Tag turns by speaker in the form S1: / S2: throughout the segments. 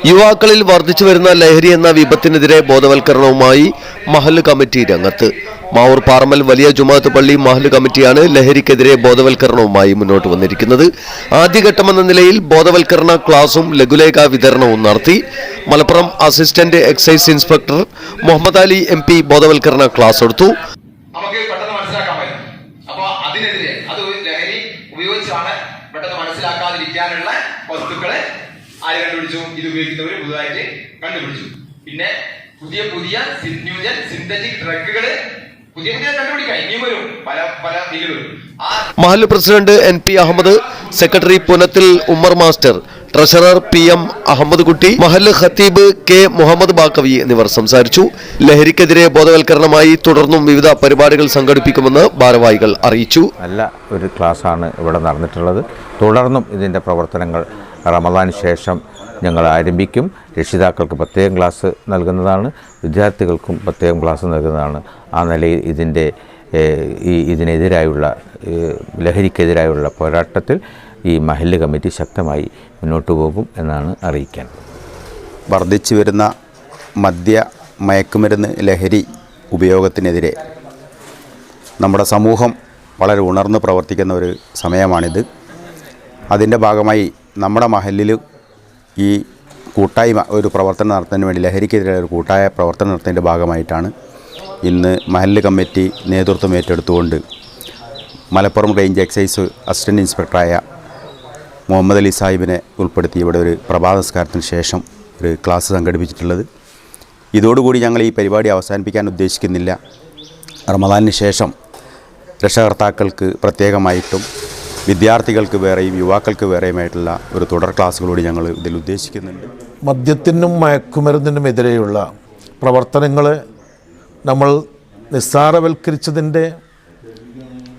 S1: യുവാക്കളിൽ വർദ്ധിച്ചു വരുന്ന ലഹരി എന്ന വിപത്തിനെതിരെ ബോധവൽക്കരണവുമായി മഹല്ല് കമ്മിറ്റി രംഗത്ത്. മാവൂർ പാറമ്മൽ വലിയ ജുമാഅത്ത് പള്ളി മഹല്ല് കമ്മിറ്റിയാണ് ലഹരിക്കെതിരെ ബോധവൽക്കരണവുമായി മുന്നോട്ട് വന്നിരിക്കുന്നത്. ആദ്യഘട്ടമെന്ന നിലയിൽ ബോധവൽക്കരണ ക്ലാസും ലഘുലേഖ വിതരണവും നടത്തി. Malappuram assistant excise inspector Muhammad Ali MP ബോധവൽക്കരണ ക്ലാസ് എടുത്തു.
S2: നമുക്ക് പെട്ടെന്ന് മനസ്സിലാക്കാൻ പറ്റും. അപ്പോൾ അതിനെതിരെ അത് ലഹരി ഉപയോഗിച്ചാണ് പെട്ടെന്ന് മനസ്സിലാക്കാതിരിക്കാനുള്ള വസ്തുക്കളെ ആര് കണ്ടുപിടിച്ചു? ഇത് ഉപയോഗിക്കുന്നവർ പുതുതായിട്ട് കണ്ടുപിടിച്ചു. പിന്നെ പുതിയ സിന്തറ്റിക് ഡ്രഗുകള് പുതിയ കണ്ടുപിടിക്കാൻ ഇനിയും വരും, പല ഫീല് വരും.
S1: മഹല്ല് president NP Ahmad, secretary Punathil Ummer master, treasurer PM Ahmad Kutty, മഹല്ല് ഖത്തീബ് K മുഹമ്മദ് ബാക്കവി എന്നിവർ സംസാരിച്ചു. ലഹരിക്കെതിരെ ബോധവൽക്കരണമായി തുടർന്നും വിവിധ പരിപാടികൾ സംഘടിപ്പിക്കുമെന്ന് ഭാരവാഹികൾ അറിയിച്ചു.
S3: നല്ല ഒരു ക്ലാസ്സാണ് ഇവിടെ നടന്നിട്ടുള്ളത്. തുടർന്നും ഇതിൻ്റെ പ്രവർത്തനങ്ങൾ റമദാന് ശേഷം ഞങ്ങൾ ആരംഭിക്കും. രക്ഷിതാക്കൾക്ക് പ്രത്യേകം ക്ലാസ് നൽകുന്നതാണ്, വിദ്യാർത്ഥികൾക്കും പ്രത്യേകം ക്ലാസ് നൽകുന്നതാണ്. ആ നിലയിൽ ഇതിനെതിരായുള്ള ലഹരിക്കെതിരായുള്ള പോരാട്ടത്തിൽ ഈ മഹല്ല് കമ്മിറ്റി ശക്തമായി മുന്നോട്ട് പോകും എന്നാണ് അറിയിക്കാൻ.
S4: വർദ്ധിച്ചു വരുന്ന മയക്കുമരുന്ന് ലഹരി ഉപയോഗത്തിനെതിരെ നമ്മുടെ സമൂഹം വളരെ ഉണർന്ന് പ്രവർത്തിക്കുന്ന ഒരു സമയമാണിത്. അതിൻ്റെ ഭാഗമായി നമ്മുടെ മഹല്ലിൽ ഈ കൂട്ടായ്മ ഒരു പ്രവർത്തനം നടത്തുന്നതിന് വേണ്ടി ലഹരിക്കെതിരെ ഒരു കൂട്ടായ പ്രവർത്തനം നടത്തുന്നതിൻ്റെ ഭാഗമായിട്ടാണ് ഇന്ന് മഹല്ല് കമ്മിറ്റി നേതൃത്വം ഏറ്റെടുത്തുകൊണ്ട് മലപ്പുറം റേഞ്ച് എക്സൈസ് അസിസ്റ്റൻറ്റ് ഇൻസ്പെക്ടറായ മുഹമ്മദ് അലി സാഹിബിനെ ഉൾപ്പെടുത്തി ഇവിടെ ഒരു പ്രഭാത നമസ്കാരത്തിന് ശേഷം ഒരു ക്ലാസ് സംഘടിപ്പിച്ചിട്ടുള്ളത്. ഇതോടുകൂടി ഞങ്ങൾ ഈ പരിപാടി അവസാനിപ്പിക്കാൻ ഉദ്ദേശിക്കുന്നില്ല. റമദാനിന് ശേഷം രക്ഷകർത്താക്കൾക്ക് പ്രത്യേകമായിട്ടും വിദ്യാർത്ഥികൾക്ക് വേറെയും യുവാക്കൾക്ക് വേറെയുമായിട്ടുള്ള ഒരു തുടർ ക്ലാസ്സുകളോട് ഞങ്ങൾ ഇതിൽ ഉദ്ദേശിക്കുന്നുണ്ട്.
S5: മദ്യത്തിനും മയക്കുമരുന്നിനുമെതിരെയുള്ള പ്രവർത്തനങ്ങൾ നമ്മൾ നിസ്സാരവൽക്കരിച്ചതിൻ്റെ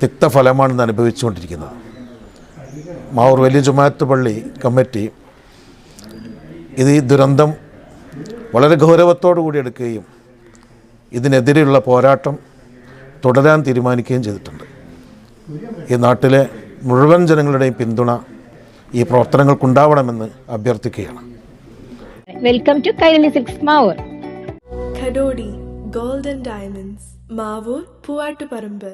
S5: തിക്തഫലമാണ് അനുഭവിച്ചുകൊണ്ടിരിക്കുന്നത്. മാവൂർ വലിയ ജുമാഅത്ത് പള്ളി കമ്മിറ്റി ഈ ദുരന്തം വളരെ ഗൗരവത്തോടു കൂടി എടുക്കുകയും ഇതിനെതിരെയുള്ള പോരാട്ടം തുടരാൻ തീരുമാനിക്കുകയും ചെയ്തിട്ടുണ്ട്. ഈ നാട്ടിലെ മുഴുവൻ ജനങ്ങളുടെയും പിന്തുണ ഈ പ്രവർത്തനങ്ങൾക്കുണ്ടാവണമെന്ന് അഭ്യർത്ഥിക്കുകയാണ്.
S6: Welcome to Kairali silks Mavoor.
S7: Khadodi gold and diamonds, Mavoor, Poovattuparamba.